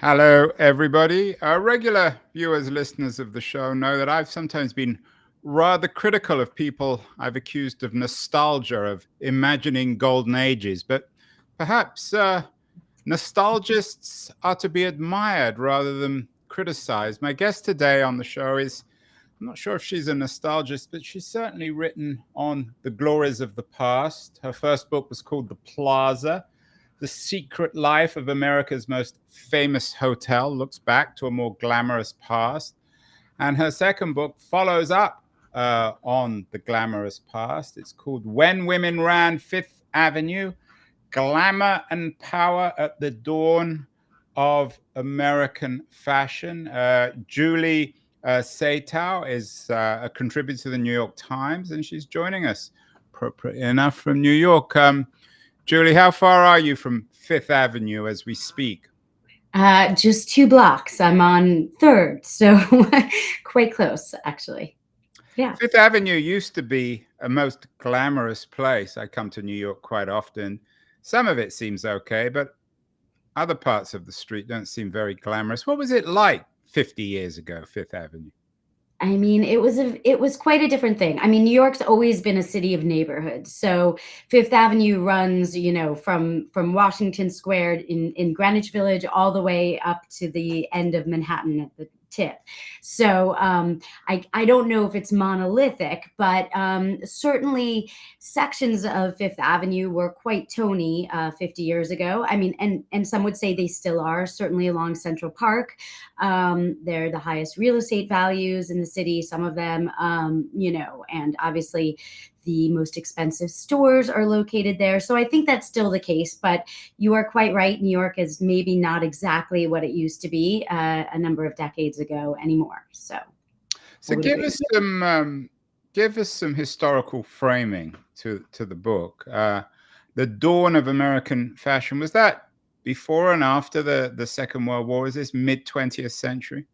Hello, everybody. Regular viewers, listeners of the show know that I've sometimes been rather critical of people I've accused of nostalgia, of imagining golden ages. But perhaps nostalgists are to be admired rather than criticized. My guest today on the show is, I'm not sure if she's a nostalgist, but she's certainly written on the glories of the past. Her first book was called The Plaza. The Secret Life of America's Most Famous Hotel looks back to a more glamorous past. And her second book follows up on the glamorous past. It's called When Women Ran Fifth Avenue, Glamour and Power at the Dawn of American Fashion. Julie Satow is a contributor to the New York Times, and she's joining us appropriately enough from New York. Julie, how far are you from Fifth Avenue as we speak? Just 2 blocks. I'm on Third, so quite close, actually. Yeah. Fifth Avenue used to be a most glamorous place. I come to New York quite often. Some of it seems okay, but other parts of the street don't seem very glamorous. What was it like 50 years ago, Fifth Avenue? I mean, it was quite a different thing. I mean, New York's always been a city of neighborhoods. So Fifth Avenue runs, from Washington Square in Greenwich Village all the way up to the end of Manhattan at the tip. So I don't know if it's monolithic, but certainly sections of Fifth Avenue were quite tony 50 years ago. I mean, and some would say they still are, certainly along Central Park. They're the highest real estate values in the city, some of them, and obviously the most expensive stores are located there. So I think that's still the case, but you are quite right. New York is maybe not exactly what it used to be a number of decades ago anymore. So give us some historical framing to the book. The dawn of American fashion, was that before and after the Second World War? Is this mid 20th century?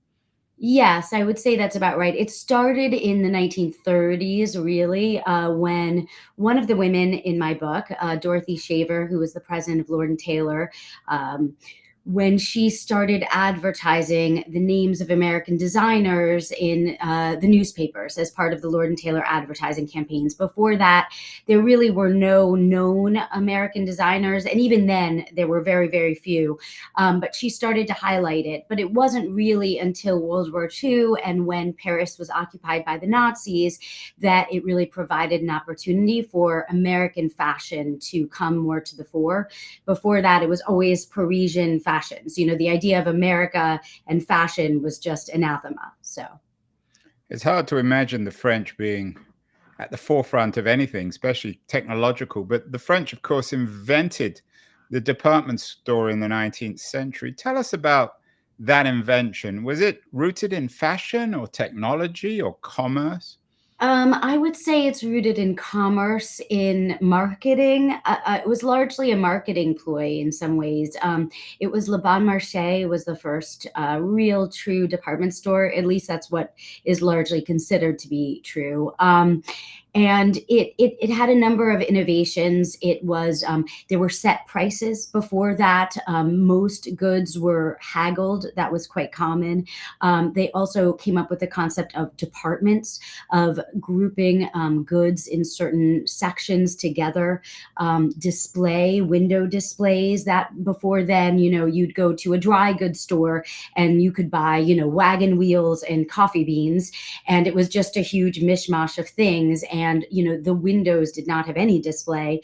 Yes, I would say that's about right. It started in the 1930s, really, when one of the women in my book, Dorothy Shaver, who was the president of Lord and Taylor, when she started advertising the names of American designers in the newspapers as part of the Lord and Taylor advertising campaigns. Before that, there really were no known American designers. And even then, there were very, very few. But she started to highlight it. But it wasn't really until World War II and when Paris was occupied by the Nazis that it really provided an opportunity for American fashion to come more to the fore. Before that, it was always Parisian fashions. The idea of America and fashion was just anathema. So it's hard to imagine the French being at the forefront of anything, especially technological. But the French, of course, invented the department store in the 19th century. Tell us about that invention. Was it rooted in fashion or technology or commerce? I would say it's rooted in commerce, in marketing. It was largely a marketing ploy in some ways. It was Le Bon Marché was the first real, true department store. At least that's what is largely considered to be true. And it had a number of innovations. It was there were set prices before that. Most goods were haggled. That was quite common. They also came up with the concept of departments, of grouping goods in certain sections together. Window displays that before then, you'd go to a dry goods store and you could buy, wagon wheels and coffee beans. And it was just a huge mishmash of things. And, the windows did not have any display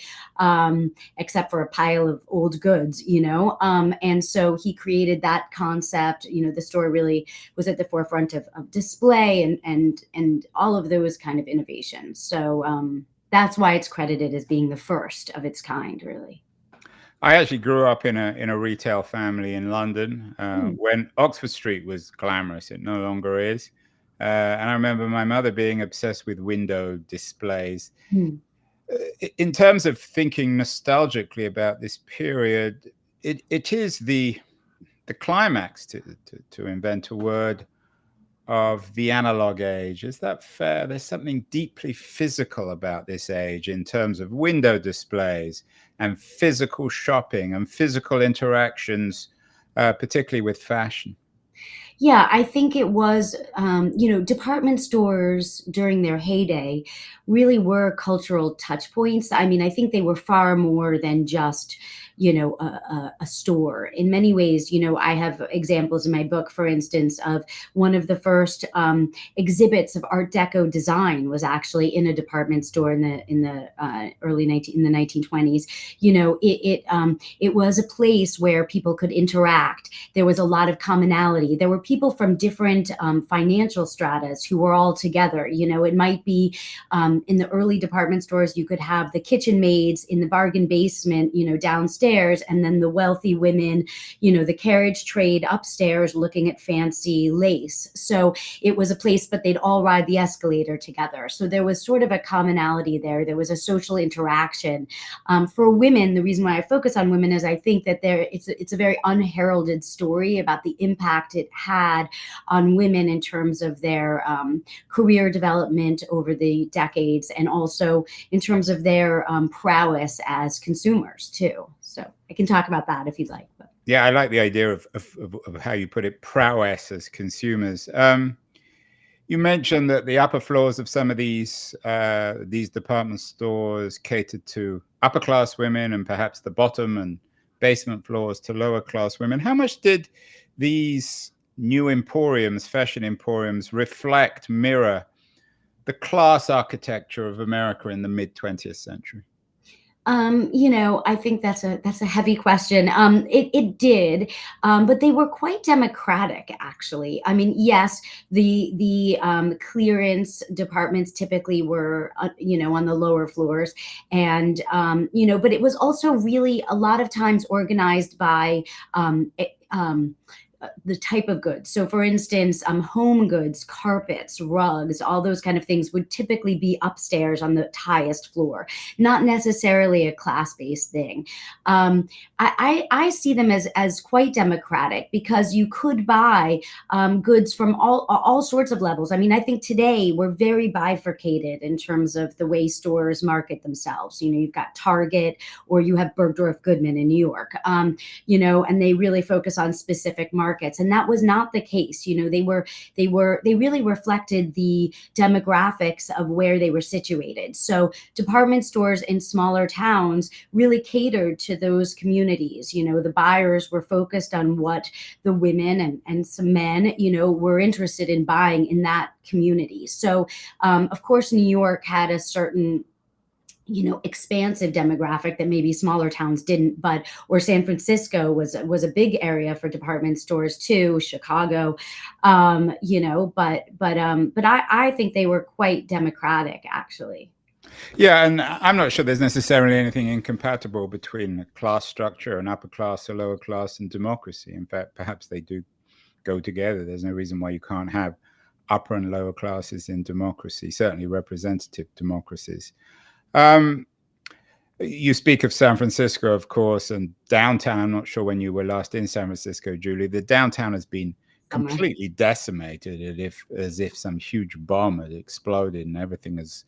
except for a pile of old goods, and so he created that concept. The store really was at the forefront of display and all of those kind of innovations. So that's why it's credited as being the first of its kind, really. I actually grew up in a retail family in London when Oxford Street was glamorous. It no longer is. And I remember my mother being obsessed with window displays. In terms of thinking nostalgically about this period, it is the climax, to invent a word, of the analog age. Is that fair? There's something deeply physical about this age in terms of window displays and physical shopping and physical interactions particularly with fashion. Yeah, I think it was, department stores during their heyday really were cultural touch points. I mean, I think they were far more than just, a store. In many ways, I have examples in my book, for instance, of one of the first exhibits of Art Deco design was actually in a department store in the early 1920s. It was a place where people could interact. There was a lot of commonality. There were people from different financial stratas who were all together. It might be in the early department stores, you could have the kitchen maids in the bargain basement, downstairs, and then the wealthy women, the carriage trade upstairs looking at fancy lace. So it was a place, but they'd all ride the escalator together. So there was sort of a commonality there. There was a social interaction. For women, the reason why I focus on women is I think that it's a very unheralded story about the impact it had on women in terms of their career development over the decades, and also in terms of their prowess as consumers too. So I can talk about that if you'd like. But. Yeah, I like the idea of how you put it, prowess as consumers. You mentioned that the upper floors of some of these department stores catered to upper class women, and perhaps the bottom and basement floors to lower class women. How much did these new emporiums, fashion emporiums, mirror the class architecture of America in the mid 20th century? I think that's a heavy question. It did, but they were quite democratic, actually. I mean, yes, the clearance departments typically were, on the lower floors, and but it was also really a lot of times organized by the type of goods. So, for instance, home goods, carpets, rugs, all those kind of things would typically be upstairs on the highest floor, not necessarily a class-based thing. I see them as quite democratic because you could buy goods from all sorts of levels. I mean, I think today we're very bifurcated in terms of the way stores market themselves. You've got Target, or you have Bergdorf Goodman in New York, and they really focus on specific markets. And that was not the case. They really reflected the demographics of where they were situated. So department stores in smaller towns really catered to those communities. The buyers were focused on what the women and some men, were interested in buying in that community. So, of course, New York had a certain expansive demographic that maybe smaller towns didn't, or San Francisco was a big area for department stores too, Chicago, but I think they were quite democratic, actually. Yeah, and I'm not sure there's necessarily anything incompatible between class structure and upper class or lower class and democracy. In fact, perhaps they do go together. There's no reason why you can't have upper and lower classes in democracy, certainly representative democracies. You speak of San Francisco, of course, and downtown. I'm not sure when you were last in San Francisco, Julie. The downtown has been completely decimated, as if some huge bomb had exploded and everything has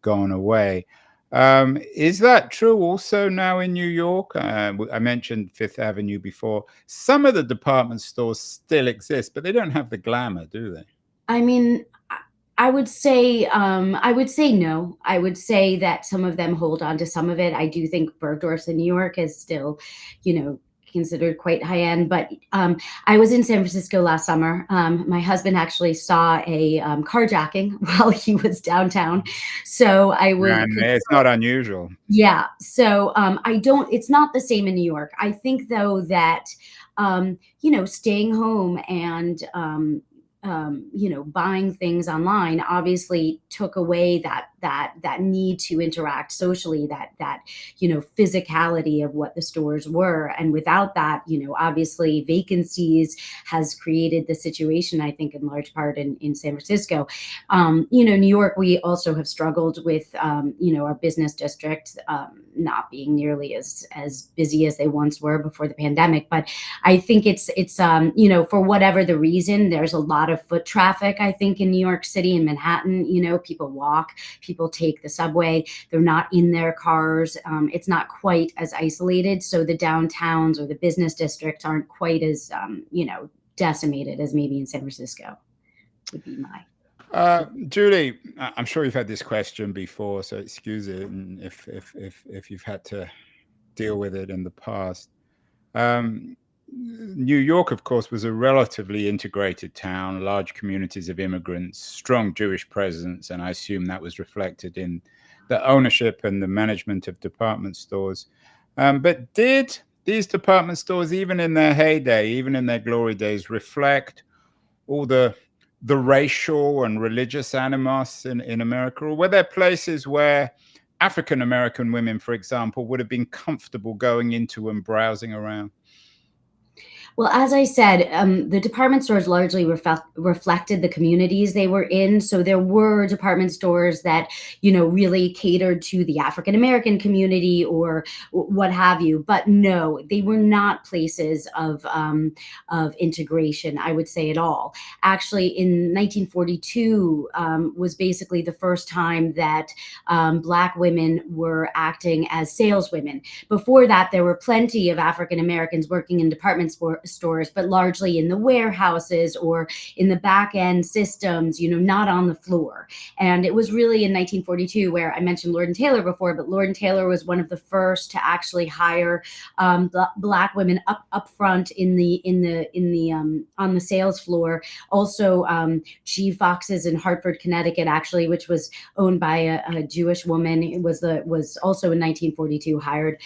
gone away. Is that true also now in New York? I mentioned Fifth Avenue before. Some of the department stores still exist, but they don't have the glamour, do they? I mean, I would say no. I would say that some of them hold on to some of it. I do think Bergdorf's in New York is still, considered quite high end. But I was in San Francisco last summer. My husband actually saw a carjacking while he was downtown. So I would. And it's not unusual. Yeah. So it's not the same in New York. I think though that, staying home and, buying things online obviously took away that need to interact socially, that physicality of what the stores were. And without that, obviously vacancies has created the situation, I think, in large part in San Francisco. New York, we also have struggled with, our business districts not being nearly as busy as they once were before the pandemic. But I think it's for whatever the reason, there's a lot of foot traffic, I think, in New York City and Manhattan. People walk, people take the subway. They're not in their cars. It's not quite as isolated. So the downtowns or the business districts aren't quite as, decimated as maybe in San Francisco would be my. Julie, I'm sure you've had this question before, so excuse it and if you've had to deal with it in the past. New York, of course, was a relatively integrated town, large communities of immigrants, strong Jewish presence, and I assume that was reflected in the ownership and the management of department stores. But did these department stores, even in their heyday, even in their glory days, reflect all the racial and religious animus in America? Or were there places where African American women, for example, would have been comfortable going into and browsing around? Well, as I said, the department stores largely reflected the communities they were in. So there were department stores that, really catered to the African American community or what have you. But no, they were not places of integration, I would say, at all. Actually, in 1942 was basically the first time that Black women were acting as saleswomen. Before that, there were plenty of African Americans working in department stores, but largely in the warehouses or in the back end systems, not on the floor. And it was really in 1942 where I mentioned Lord and Taylor before, but Lord and Taylor was one of the first to actually hire Black women up front on the sales floor. Also, G. Fox's in Hartford, Connecticut, actually, which was owned by a Jewish woman. It was also in 1942 hired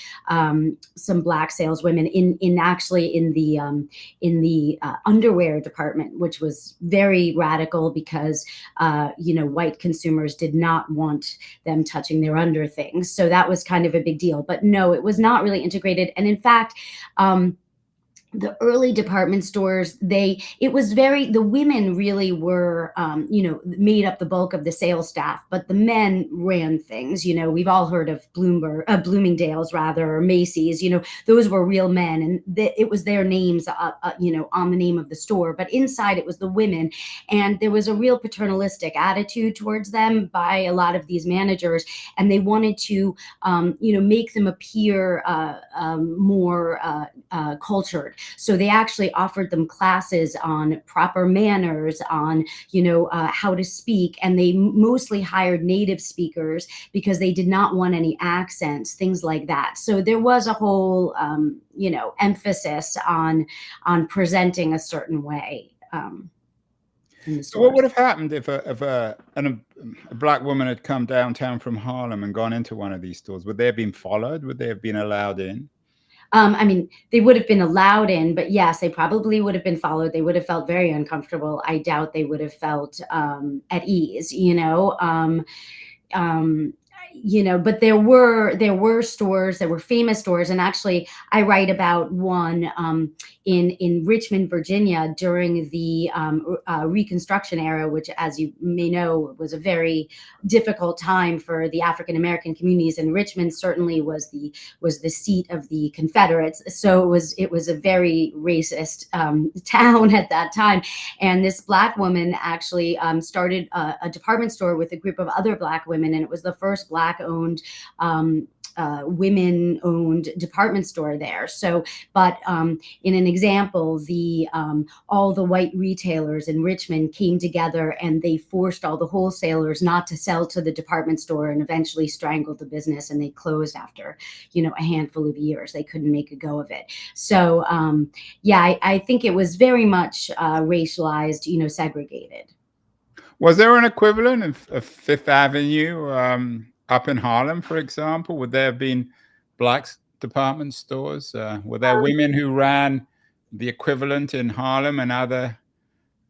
some Black saleswomen in the underwear department, which was very radical because white consumers did not want them touching their under things. So that was kind of a big deal. But no, it was not really integrated. And in fact, the early department stores, the women really were, made up the bulk of the sales staff, but the men ran things. We've all heard of Bloomingdale's rather, or Macy's, those were real men, and it was their names, on the name of the store, but inside it was the women. And there was a real paternalistic attitude towards them by a lot of these managers. And they wanted to, make them appear more cultured. So they actually offered them classes on proper manners, on, how to speak. And they mostly hired native speakers because they did not want any accents, things like that. So there was a whole, emphasis on presenting a certain way. So what would have happened if a Black woman had come downtown from Harlem and gone into one of these stores? Would they have been followed? Would they have been allowed in? They would have been allowed in, but yes, they probably would have been followed. They would have felt very uncomfortable. I doubt they would have felt at ease, but there were stores, there were famous stores. And actually I write about one in Richmond, Virginia during the Reconstruction era, which, as you may know, was a very difficult time for the African American communities. And Richmond certainly was the seat of the Confederates. So it was a very racist town at that time. And this Black woman actually started a department store with a group of other Black women, and it was the first Black-owned women-owned department store there. So, but in an example, all the white retailers in Richmond came together and they forced all the wholesalers not to sell to the department store, and eventually strangled the business, and they closed after, a handful of years. They couldn't make a go of it. So, I think it was very much racialized, segregated. Was there an equivalent of Fifth Avenue up in Harlem, for example? Would there have been Black department stores? Were there women who ran the equivalent in Harlem and other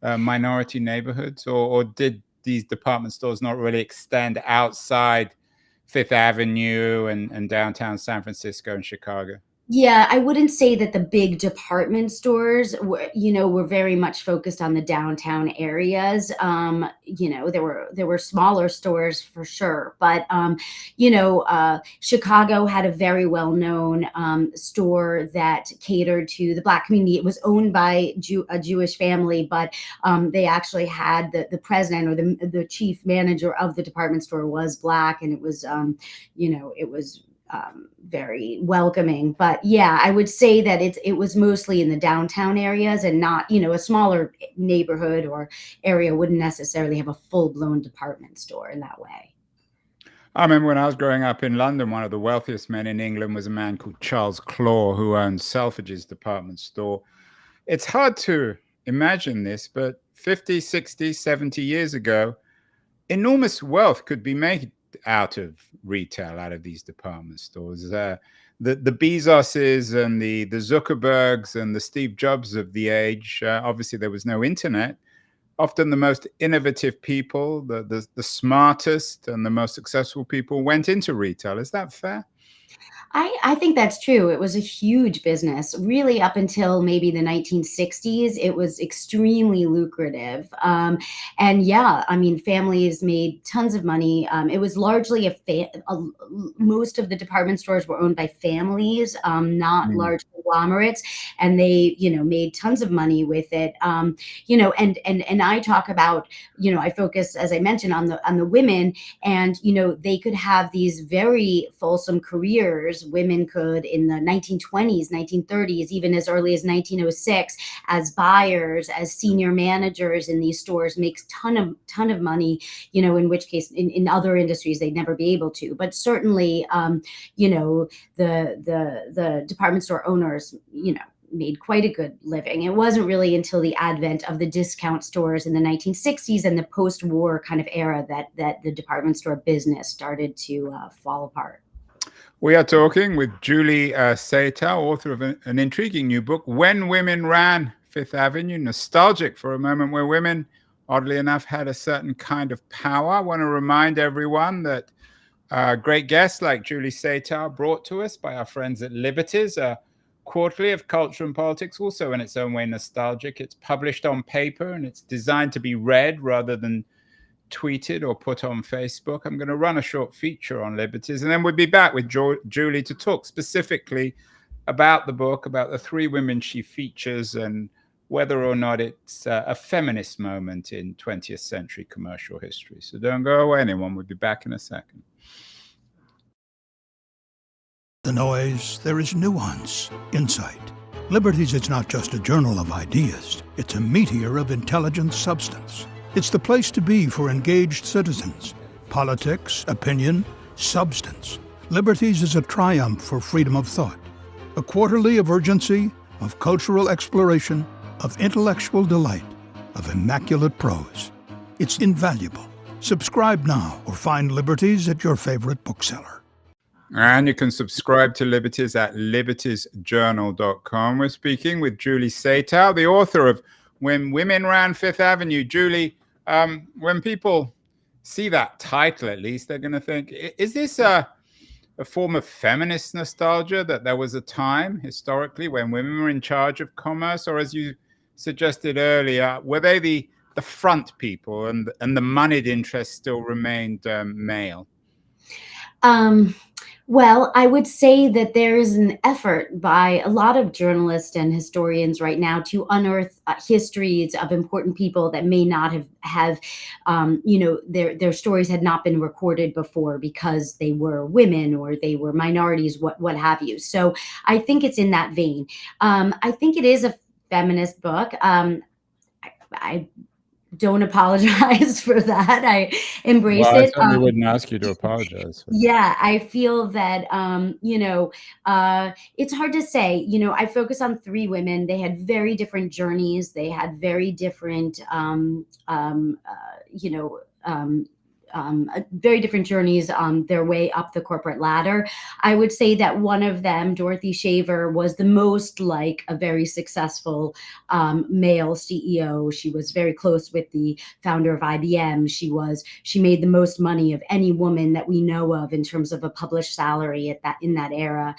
minority neighborhoods? Or did these department stores not really extend outside Fifth Avenue and downtown San Francisco and Chicago? Yeah, I wouldn't say that the big department stores were very much focused on the downtown areas. There were smaller stores for sure, but Chicago had a very well-known store that catered to the Black community. It was owned by a Jewish family, but they actually had the president or the chief manager of the department store was Black, and it was very welcoming. But yeah, I would say that it was mostly in the downtown areas, and not, a smaller neighborhood or area wouldn't necessarily have a full blown department store in that way. I remember when I was growing up in London, one of the wealthiest men in England was a man called Charles Claw, who owned Selfridge's department store. It's hard to imagine this, but 50, 60, 70 years ago, enormous wealth could be made out of retail, out of these department stores. The Bezoses and the Zuckerbergs and the Steve Jobs of the age, obviously there was no internet. Often the most innovative people, the smartest and the most successful people went into retail. Is that fair? I think that's true. It was a huge business, really, up until maybe the 1960s. It was extremely lucrative. And yeah, I mean, families made tons of money. It was largely most of the department stores were owned by families, not Mm. large conglomerates, and they, made tons of money with it. And I talk about, I focus, as I mentioned, on the women, and they could have these very fulsome careers. Women could, in the 1920s, 1930s, even as early as 1906, as buyers, as senior managers in these stores, makes ton of money. In which case, in other industries they'd never be able to. But certainly, the department store owners, made quite a good living. It wasn't really until the advent of the discount stores in the 1960s and the post-war kind of era that the department store business started to fall apart. We are talking with Julie Satow, author of an intriguing new book, When Women Ran Fifth Avenue, nostalgic for a moment where women, oddly enough, had a certain kind of power. I want to remind everyone that great guests like Julie Satow, brought to us by our friends at Liberties, a quarterly of culture and politics, also in its own way nostalgic. It's published on paper and it's designed to be read rather than tweeted or put on Facebook. I'm going to run a short feature on Liberties, and then we'll be back with Julie to talk specifically about the book, about the three women she features, and whether or not it's a feminist moment in 20th century commercial history. So don't go away, anyone. We'll be back in a second. The noise, there is nuance, insight. Liberties is not just a journal of ideas, it's a meteor of intelligent substance. It's the place to be for engaged citizens. Politics, opinion, substance. Liberties is a triumph for freedom of thought. A quarterly of urgency, of cultural exploration, of intellectual delight, of immaculate prose. It's invaluable. Subscribe now or find Liberties at your favorite bookseller. And you can subscribe to Liberties at libertiesjournal.com. We're speaking with Julie Satow, the author of When Women Ran Fifth Avenue. Julie, when people see that title, at least, they're going to think, is this a form of feminist nostalgia, that there was a time historically when women were in charge of commerce? Or, as you suggested earlier, were they the front people and the moneyed interests still remained male? Well, I would say that there is an effort by a lot of journalists and historians right now to unearth histories of important people that may not have their stories had not been recorded before because they were women or they were minorities, what have you. So I think it's in that vein. I think it is a feminist book. I don't apologize for that. I embrace Well, I it. certainly wouldn't ask you to apologize for that. Yeah, I feel that, it's hard to say. I focus on three women. They had very different journeys. They had very different, very different journeys on their way up the corporate ladder. I would say that one of them, Dorothy Shaver, was the most like a very successful male CEO. She was very close with the founder of IBM. She made the most money of any woman that we know of in terms of a published salary in that era.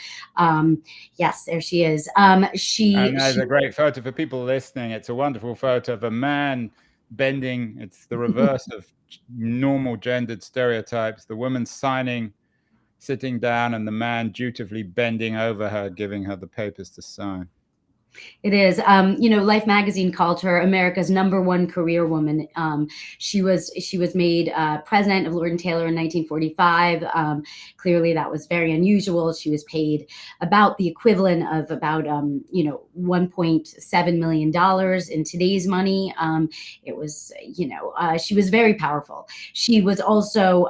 Yes, there she is. And there's a great photo for people listening. It's a wonderful photo of a man bending. It's the reverse of normal gendered stereotypes. The woman sitting down, and the man dutifully bending over her, giving her the papers to sign. It is. Life magazine called her America's #1 career woman. She was made president of Lord & Taylor in 1945. Clearly, that was very unusual. She was paid about the equivalent of about $1.7 million in today's money. It was, she was very powerful. She was also,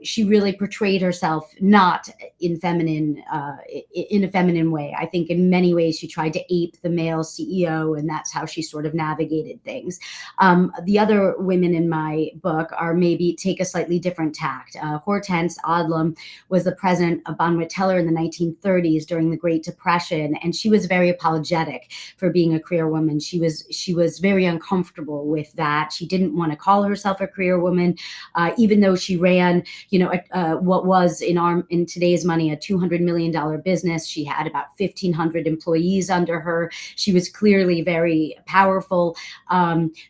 she really portrayed herself not in a feminine way. I think in many ways she tried to ape the male CEO, and that's how she sort of navigated things. The other women in my book are maybe take a slightly different tact. Hortense Odlum was the president of Bonwit Teller in the 1930s during the Great Depression, and she was very apologetic for being a career woman. She was very uncomfortable with that. She didn't want to call herself a career woman, even though she ran, what was in today's money a $200 million business. She had about 1,500 employees under her. She was clearly very powerful.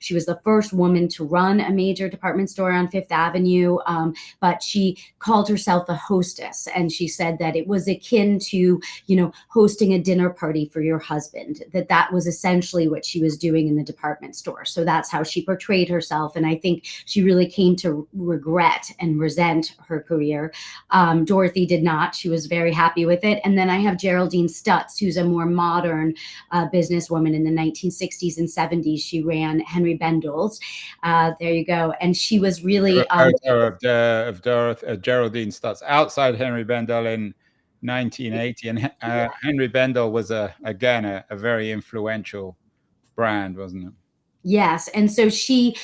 She was the first woman to run a major department store on Fifth Avenue, but she called herself a hostess, and she said that it was akin to, hosting a dinner party for your husband, that was essentially what she was doing in the department store. So that's how she portrayed herself, and I think she really came to regret and resent her career. Dorothy did not. She was very happy with it. And then I have Geraldine Stutz, who's a more modern businesswoman in the 1960s and 70s. She ran Henry Bendel's. There you go. And she was really a photo of Geraldine Stutz outside Henry Bendel in 1980. And Henry Bendel was again a very influential brand, wasn't it? Yes, and so she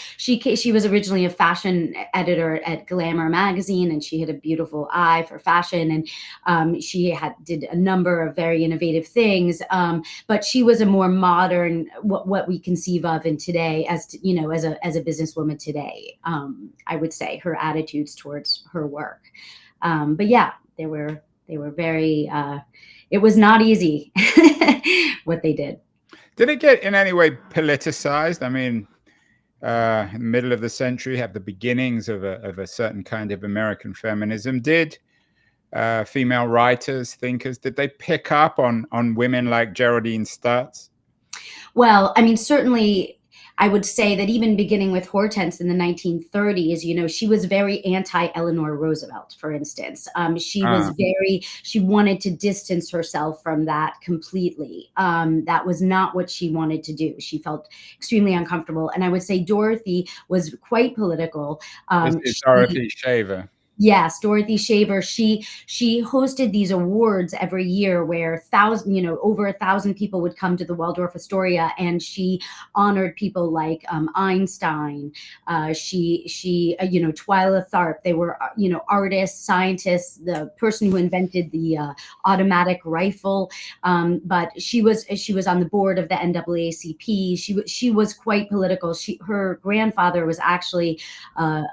was originally a fashion editor at Glamour magazine, and she had a beautiful eye for fashion, and she did a number of very innovative things. But she was a more modern, what we conceive of in today as a businesswoman today. I would say her attitudes towards her work. But yeah, they were very. It was not easy what they did. Did it get in any way politicized? I mean, in the middle of the century, have the beginnings of a certain kind of American feminism. Did female writers, thinkers, did they pick up on women like Geraldine Stutz? Well, I mean, certainly I would say that even beginning with Hortense in the 1930s, she was very anti-Eleanor Roosevelt, for instance. She wanted to distance herself from that completely. That was not what she wanted to do. She felt extremely uncomfortable. And I would say Dorothy was quite political. It's Dorothy Shaver. Yes, Dorothy Shaver. She hosted these awards every year where over 1,000 people would come to the Waldorf Astoria, and she honored people like Einstein. Twyla Tharp. They were artists, scientists. The person who invented the automatic rifle. But she was on the board of the NAACP. She was quite political. Her grandfather was actually a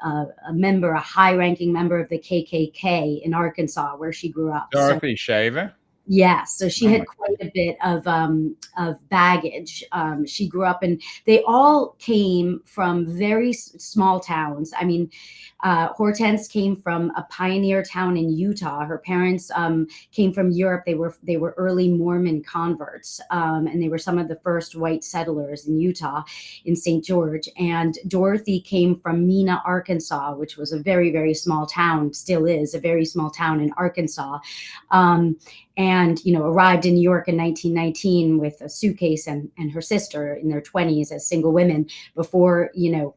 high-ranking member of the KKK in Arkansas, where she grew up. Dorothy Shaver? Yes, so she had quite a bit of baggage. She grew up, and they all came from very small towns. I mean, Hortense came from a pioneer town in Utah. Her parents came from Europe. They were early Mormon converts, and they were some of the first white settlers in Utah, in St. George. And Dorothy came from Mena, Arkansas, which was a very, very small town, still is a very small town in Arkansas. and, arrived in New York in 1919 with a suitcase and her sister in their 20s as single women before,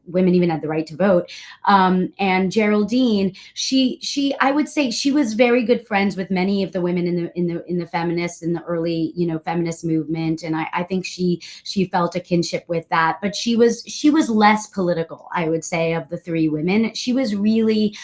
women even had the right to vote. And Geraldine, I would say she was very good friends with many of the women in the feminists in the early, feminist movement. And I think she felt a kinship with that, but she was less political, I would say, of the three women. She was really,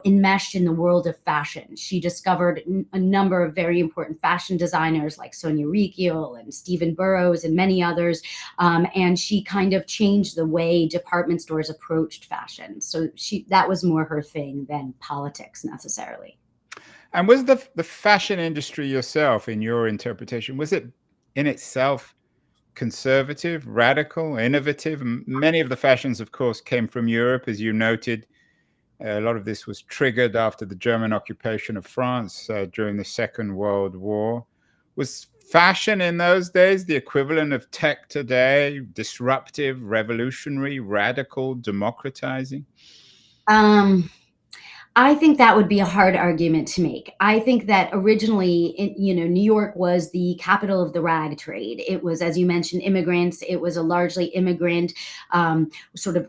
enmeshed in the world of fashion. She discovered a number of very important fashion designers like Sonia Rykiel and Stephen Burrows and many others. And she kind of changed the way department stores approached fashion. So that was more her thing than politics necessarily. And was the fashion industry yourself, in your interpretation, was it in itself conservative, radical, innovative? Many of the fashions, of course, came from Europe, as you noted. A lot of this was triggered after the German occupation of France during the Second World War. Was fashion in those days the equivalent of tech today? Disruptive, revolutionary, radical, democratizing? I think that would be a hard argument to make. I think that originally, New York was the capital of the rag trade. It was, as you mentioned, immigrants. It was a largely immigrant sort of,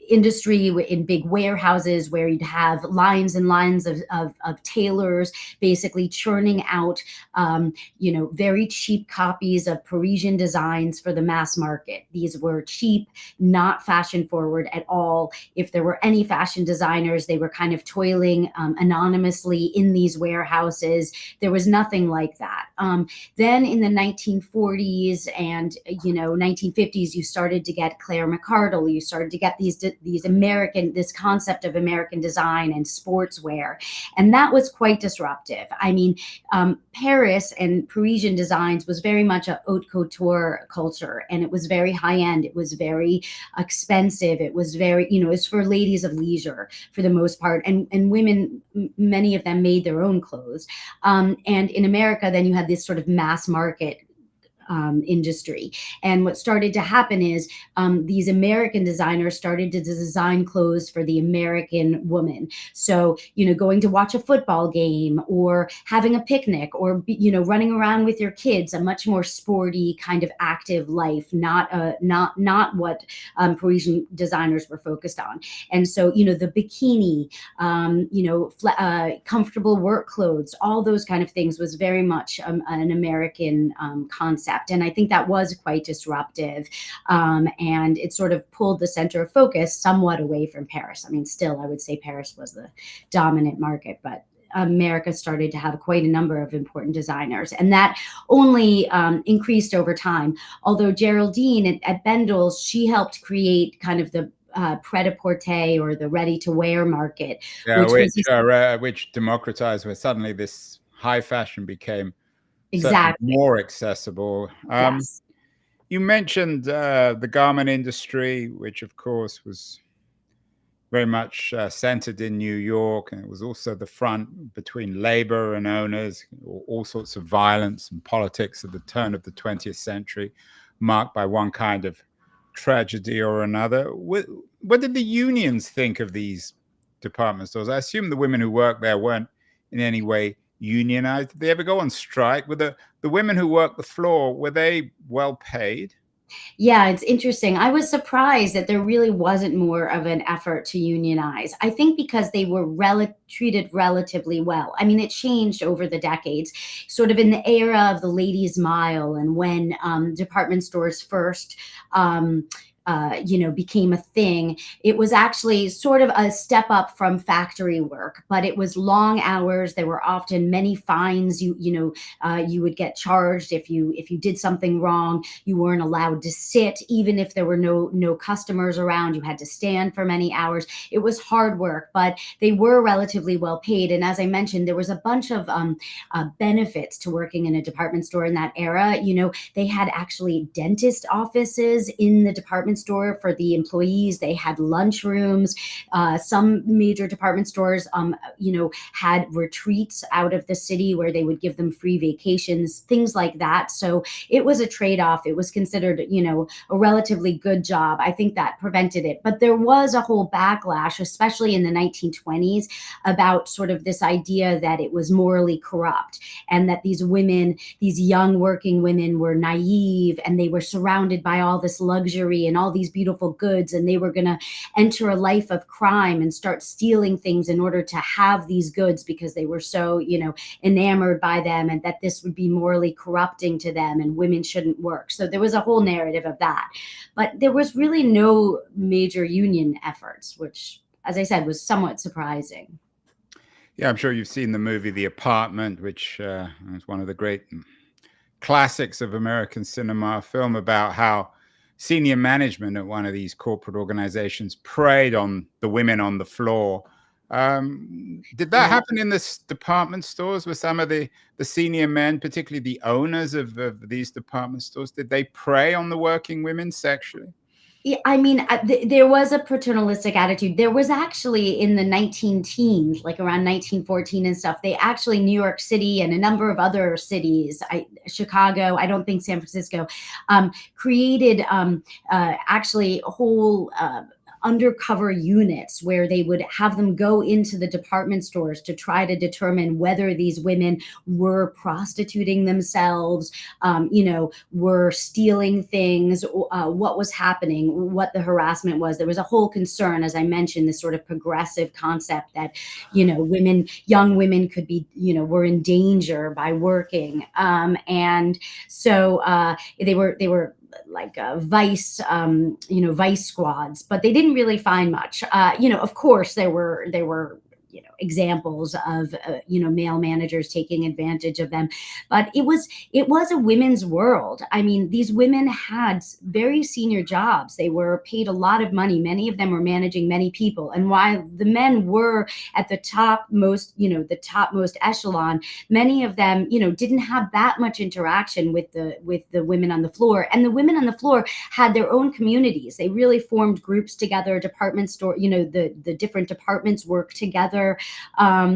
industry in big warehouses where you'd have lines and lines of tailors basically churning out, very cheap copies of Parisian designs for the mass market. These were cheap, not fashion forward at all. If there were any fashion designers, they were kind of toiling anonymously in these warehouses. There was nothing like that. Then in the 1940s and 1950s, you started to get Claire McCardell. You started to get this concept of American design and sportswear, and that was quite disruptive. I mean, Paris and Parisian designs was very much a haute couture culture, and it was very high end. It was very expensive. It was very, it's for ladies of leisure for the most part. And women, many of them made their own clothes. And in America, then you had this sort of mass market industry. And what started to happen is these American designers started to design clothes for the American woman. So, going to watch a football game or having a picnic or, running around with your kids, a much more sporty kind of active life, not what Parisian designers were focused on. And so, the bikini, comfortable work clothes, all those kind of things was very much an American concept. And I think that was quite disruptive. And it sort of pulled the center of focus somewhat away from Paris. I mean, still, I would say Paris was the dominant market, but America started to have quite a number of important designers. And that only increased over time. Although Geraldine at Bendel's, she helped create kind of the pret-a-porter or the ready-to-wear market. Which democratized, where suddenly this high fashion became exactly more accessible. Yes. You mentioned the garment industry, which of course was very much centered in New York, and it was also the front between labor and owners, all sorts of violence and politics at the turn of the 20th century, marked by one kind of tragedy or another. What did the unions think of these department stores? I assume the women who worked there weren't in any way unionized. Did they ever go on strike? Were the women who worked the floor, were they well paid? Yeah, it's interesting. I was surprised that there really wasn't more of an effort to unionize. I think because they were treated relatively well. I mean, it changed over the decades, sort of in the era of the ladies' mile and when department stores first became a thing. It was actually sort of a step up from factory work, but it was long hours. There were often many fines. You would get charged if you did something wrong. You weren't allowed to sit, even if there were no customers around. You had to stand for many hours. It was hard work, but they were relatively well paid. And as I mentioned, there was a bunch of benefits to working in a department store in that era. They had actually dentist offices in the department department store for the employees. They had lunch rooms. Some major department stores, had retreats out of the city where they would give them free vacations, things like that. So it was a trade-off. It was considered, a relatively good job. I think that prevented it. But there was a whole backlash, especially in the 1920s, about sort of this idea that it was morally corrupt and that these women, these young working women, were naive and they were surrounded by all this luxury and all these beautiful goods, and they were going to enter a life of crime and start stealing things in order to have these goods because they were so, enamored by them, and that this would be morally corrupting to them and women shouldn't work. So there was a whole narrative of that. But there was really no major union efforts, which, as I said, was somewhat surprising. Yeah, I'm sure you've seen the movie The Apartment, which is one of the great classics of American cinema, a film about how senior management at one of these corporate organizations preyed on the women on the floor. Did that happen in the department stores with some of the senior men, particularly the owners of these department stores? Did they prey on the working women sexually? Yeah, I mean, there was a paternalistic attitude. There was actually in the 19 teens, like around 1914 and stuff, they actually, New York City and a number of other cities, Chicago, I don't think San Francisco, created actually a whole undercover units where they would have them go into the department stores to try to determine whether these women were prostituting themselves, were stealing things, what was happening, what the harassment was. There was a whole concern, as I mentioned, this sort of progressive concept that, young women could be, were in danger by working. And so they were like vice squads, but they didn't really find much. Of course, there were examples of male managers taking advantage of them, but it was a women's world. I mean, these women had very senior jobs. They were paid a lot of money. Many of them were managing many people, and while the men were at the topmost echelon, many of them didn't have that much interaction with the women on the floor. And the women on the floor had their own communities. They really formed groups together. Department store, the different departments worked together.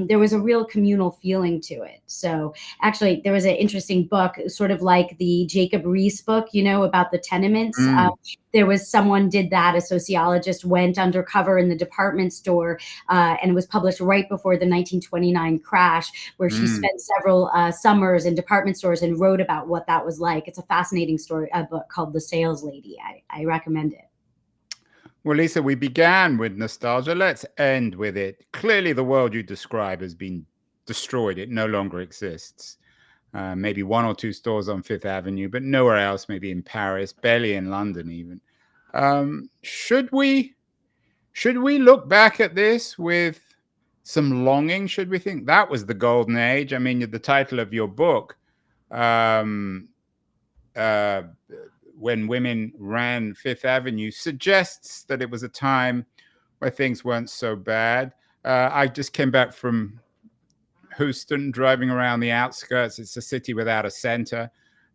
There was a real communal feeling to it. So actually, there was an interesting book, sort of like the Jacob Riis book, about the tenements. There was someone did that. A sociologist went undercover in the department store, and it was published right before the 1929 crash, where she spent several summers in department stores and wrote about what that was like. It's a fascinating story, a book called The Sales Lady. I recommend it. Well, Lisa, we began with nostalgia. Let's end with it. Clearly, the world you describe has been destroyed. It no longer exists. Maybe one or two stores on Fifth Avenue, but nowhere else, maybe in Paris, barely in London even. Should we look back at this with some longing? Should we think that was the golden age? I mean, the title of your book, When Women Ran Fifth Avenue, suggests that it was a time where things weren't so bad. I just came back from Houston, driving around the outskirts. It's a city without a center.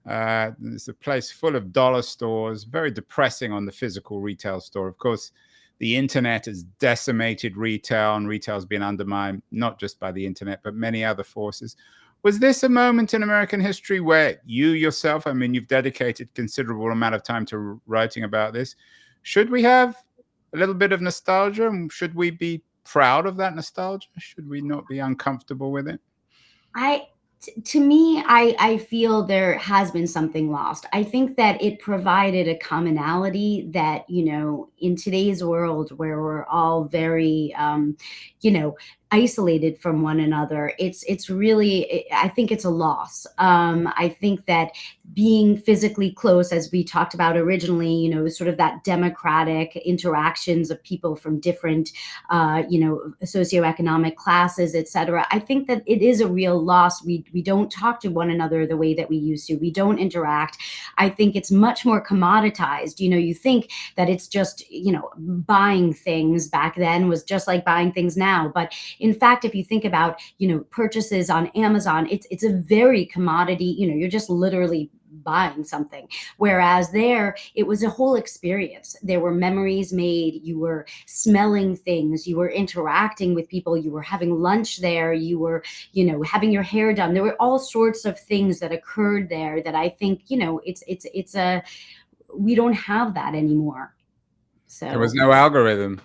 It's a place full of dollar stores, very depressing on the physical retail store. Of course, the internet has decimated retail, and retail's been undermined not just by the internet, but many other forces. Was this a moment in American history where you yourself, I mean, you've dedicated considerable amount of time to writing about this. Should we have a little bit of nostalgia? And should we be proud of that nostalgia? Should we not be uncomfortable with it? To me, I feel there has been something lost. I think that it provided a commonality that, in today's world where we're all very, isolated from one another, it's really, I think it's a loss. I think that being physically close, as we talked about originally, sort of that democratic interactions of people from different, socioeconomic classes, et cetera. I think that it is a real loss. We don't talk to one another the way that we used to. We don't interact. I think it's much more commoditized. You think that it's just, buying things back then was just like buying things now. But in fact, if you think about, purchases on Amazon, it's a very commodity, you're just literally buying something. Whereas there, it was a whole experience. There were memories made, you were smelling things, you were interacting with people, you were having lunch there, you were, having your hair done. There were all sorts of things that occurred there that I think, we don't have that anymore. So there was no algorithm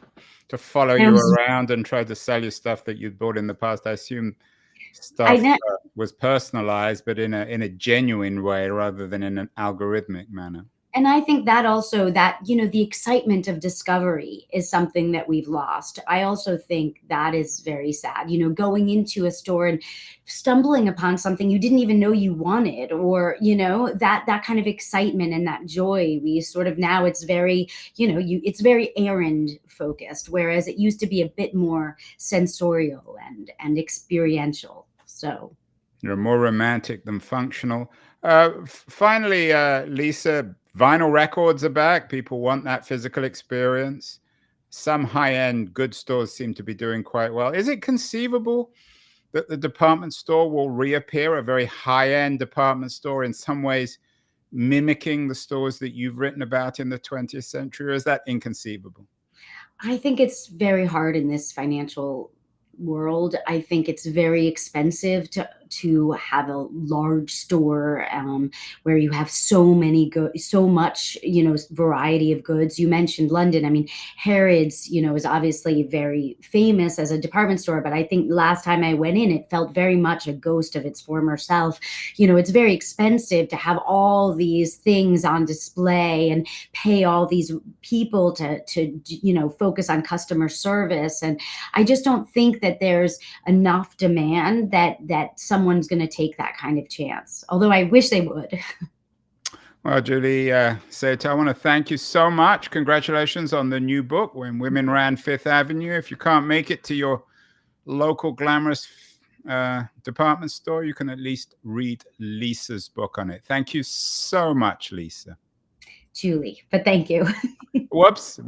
to follow there you was- around and try to sell you stuff that you'd bought in the past. I assume I stuff know. was personalized, but in a genuine way rather than in an algorithmic manner. And I think that also that, the excitement of discovery is something that we've lost. I also think that is very sad, going into a store and stumbling upon something you didn't even know you wanted, or, that kind of excitement and that joy. We sort of now it's very, it's very errand focused, whereas it used to be a bit more sensorial and experiential. So You're more romantic than functional. Finally, Lisa, vinyl records are back. People want that physical experience. Some high-end goods stores seem to be doing quite well. Is it conceivable that the department store will reappear, a very high-end department store, in some ways mimicking the stores that you've written about in the 20th century, or is that inconceivable? I think it's very hard in this financial world. I think it's very expensive to have a large store, where you have so much, variety of goods. You mentioned London. I mean, Harrods, is obviously very famous as a department store, but I think last time I went in, it felt very much a ghost of its former self. It's very expensive to have all these things on display and pay all these people to focus on customer service. And I just don't think that there's enough demand that someone's going to take that kind of chance, although I wish they would. Well, Julie Satow, I want to thank you so much. Congratulations on the new book, When Women Ran Fifth Avenue. If you can't make it to your local glamorous department store, you can at least read Lisa's book on it. Thank you so much, Lisa. Julie, but thank you. Whoops.